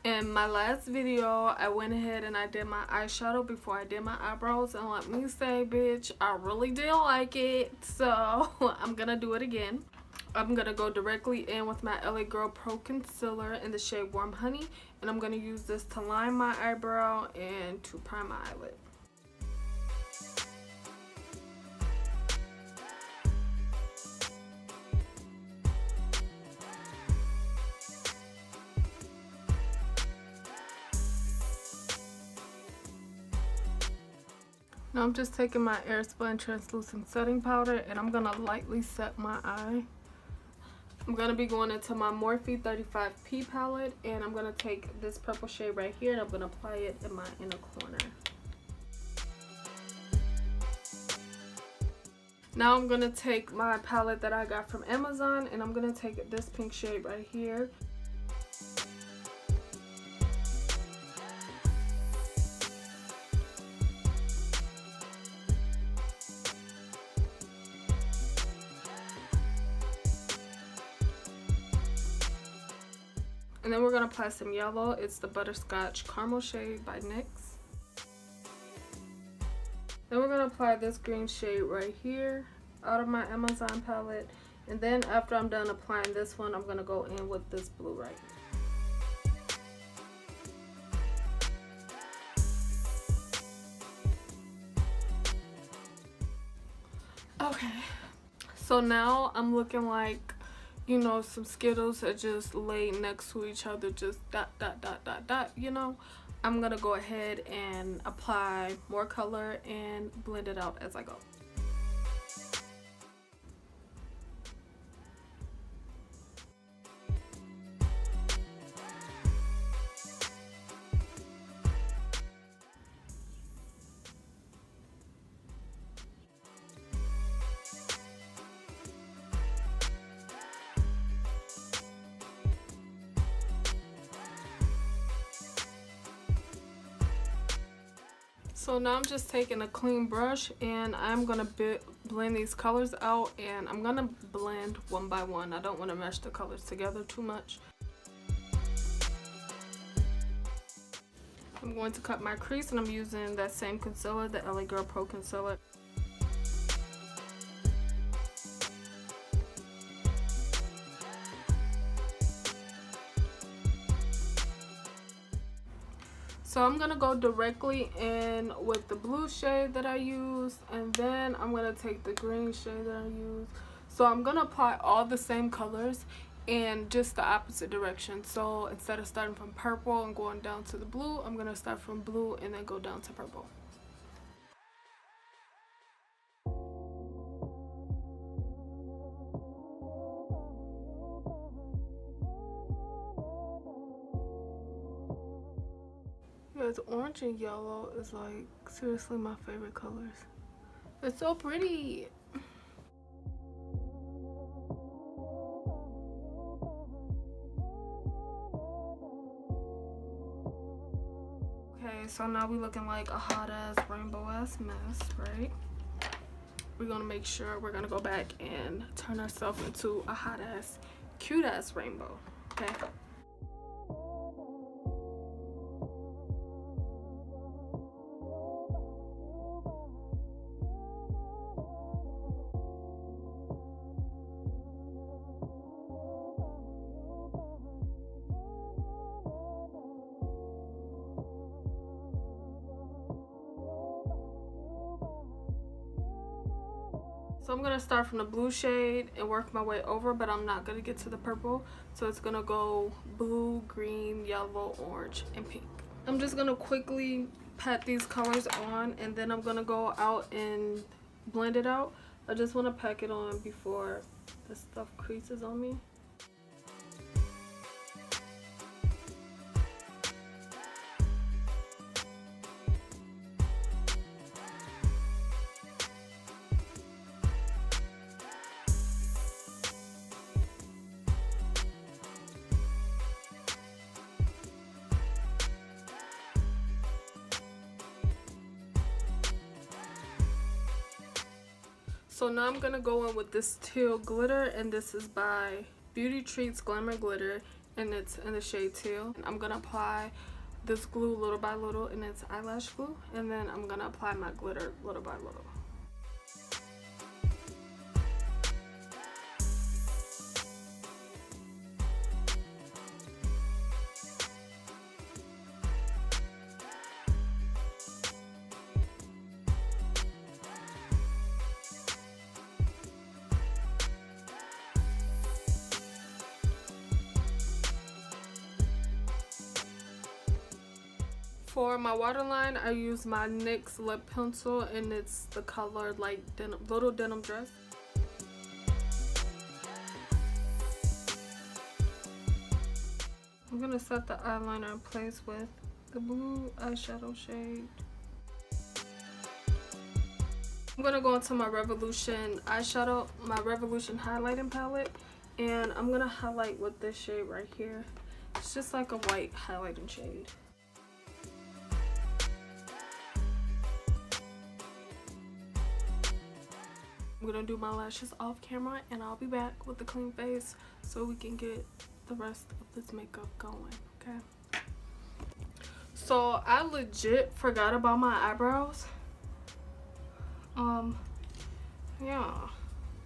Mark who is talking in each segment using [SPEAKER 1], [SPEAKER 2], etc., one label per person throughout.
[SPEAKER 1] In my last video, I went ahead and I did my eyeshadow before I did my eyebrows, and let me say, bitch, I really did like it, so I'm gonna do it again. I'm gonna go directly in with my LA Girl Pro Concealer in the shade Warm Honey, and I'm gonna use this to line my eyebrow and to prime my eyelid. Now I'm just taking my Airspun translucent setting powder and I'm gonna lightly set my eye. I'm gonna be going into my Morphe 35P palette, and I'm gonna take this purple shade right here and I'm gonna apply it in my inner corner. Now I'm gonna take my palette that I got from Amazon and I'm gonna take this pink shade right here. And then we're going to apply some yellow. It's the Butterscotch Caramel shade by NYX. Then we're going to apply this green shade right here out of my Amazon palette. And then after I'm done applying this one, I'm going to go in with this blue right here. Okay. So now I'm looking like, you know, some Skittles that just lay next to each other, just dot, dot, dot, dot, dot, you know. I'm gonna go ahead and apply more color and blend it out as I go. So now I'm just taking a clean brush and I'm gonna blend these colors out, and I'm gonna blend one by one. I don't want to mesh the colors together too much. I'm going to cut my crease and I'm using that same concealer, the LA Girl Pro Concealer. So I'm going to go directly in with the blue shade that I used, and then I'm going to take the green shade that I used. So I'm going to apply all the same colors in just the opposite direction. So instead of starting from purple and going down to the blue, I'm going to start from blue and then go down to purple. Because orange and yellow is like seriously my favorite colors. It's so pretty. Okay, so now we looking like a hot ass rainbow ass mess, right? We're gonna make sure we're gonna go back and turn ourselves into a hot ass, cute ass rainbow. Okay. So I'm going to start from the blue shade and work my way over, but I'm not going to get to the purple. So it's going to go blue, green, yellow, orange, and pink. I'm just going to quickly pat these colors on, and then I'm going to go out and blend it out. I just want to pack it on before the stuff creases on me. So now I'm going to go in with this teal glitter, and this is by Beauty Treats Glamour Glitter, and it's in the shade Teal. And I'm gonna apply this glue little by little, and it's eyelash glue, and then I'm gonna apply my glitter little by little. For my waterline, I use my NYX lip pencil, and it's the color like denim, little denim dress. I'm gonna set the eyeliner in place with the blue eyeshadow shade. I'm gonna go into my Revolution eyeshadow, my Revolution highlighting palette, and I'm gonna highlight with this shade right here. It's just like a white highlighting shade. I'm gonna do my lashes off camera, and I'll be back with a clean face so we can get the rest of this makeup going, okay? So I legit forgot about my eyebrows. Yeah.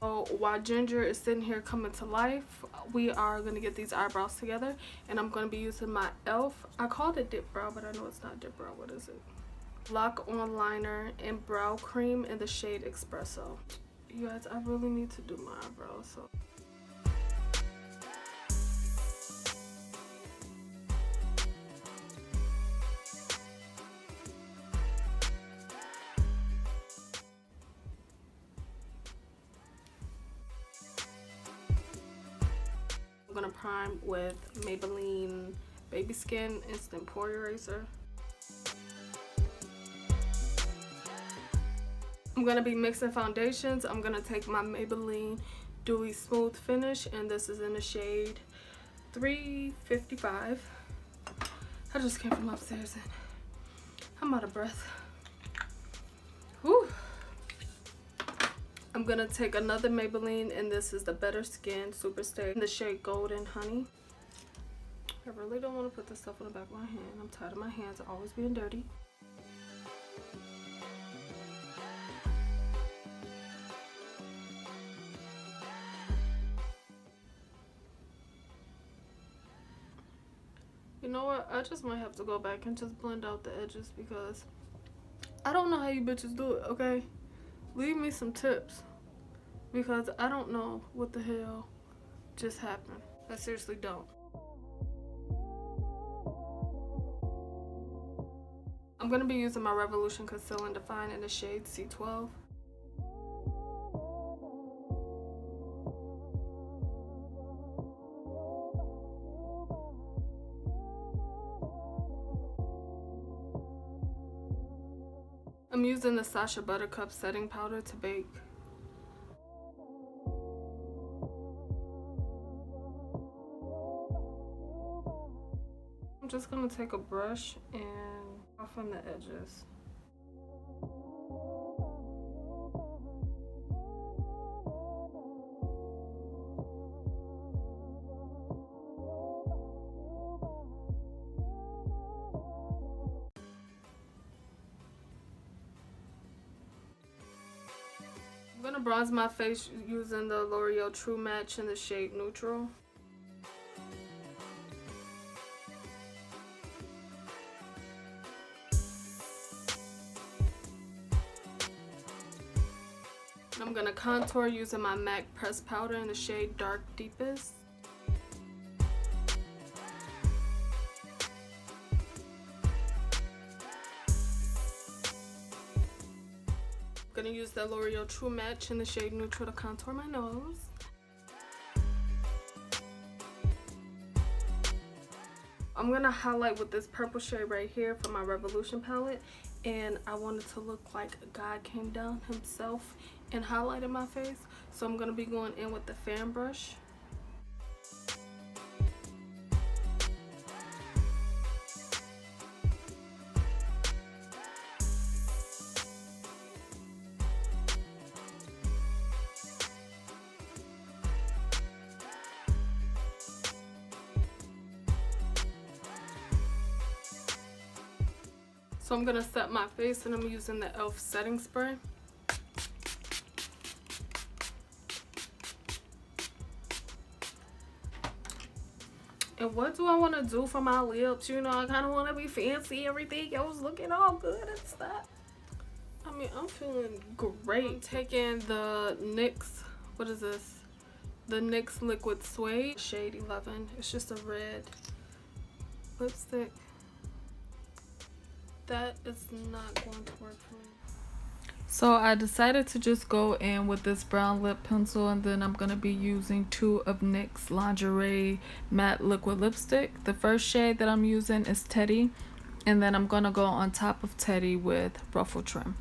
[SPEAKER 1] So while Ginger is sitting here coming to life, we are gonna get these eyebrows together, and I'm gonna be using my e.l.f. I called it dip brow, but I know it's not dip brow. What is it? Lock on liner and brow cream in the shade Espresso. You guys, I really need to do my eyebrows, so. I'm gonna prime with Maybelline Baby Skin Instant Pore Eraser. I'm gonna be mixing foundations. I'm gonna take my Maybelline Dewy Smooth Finish, and this is in the shade 355. I just came from upstairs and I'm out of breath. Whew. I'm gonna take another Maybelline, and this is the Better Skin Superstay in the shade Golden Honey. I really don't want to put this stuff on the back of my hand. I'm tired of my hands always being dirty. You know what? I just might have to go back and just blend out the edges, because I don't know how you bitches do it, okay? Leave me some tips, because I don't know what the hell just happened. I seriously don't. I'm going to be using my Revolution Conceal and Define in the shade C12. I'm using the Sacha Buttercup setting powder to bake. I'm just gonna take a brush and soften the edges. I'm gonna bronze my face using the L'Oreal True Match in the shade Neutral. I'm gonna contour using my MAC Press Powder in the shade Dark Deepest. I'm gonna use the L'Oreal True Match in the shade Neutral to contour my nose. I'm gonna highlight with this purple shade right here from my Revolution palette, and I want it to look like God came down himself and highlighted my face, so I'm gonna be going in with the fan brush. So I'm gonna set my face, and I'm using the e.l.f. setting spray. And what do I want to do for my lips? You know, I kind of want to be fancy. Everything else looking all good and stuff. I mean, I'm feeling great. I'm taking the NYX, what is this? The NYX Liquid Suede, shade 11. It's just a red lipstick. That is not going to work for me. So I decided to just go in with this brown lip pencil, and then I'm going to be using 2 of NYX Lingerie Matte Liquid Lipstick. The first shade that I'm using is Teddy, and then I'm going to go on top of Teddy with Ruffle Trim.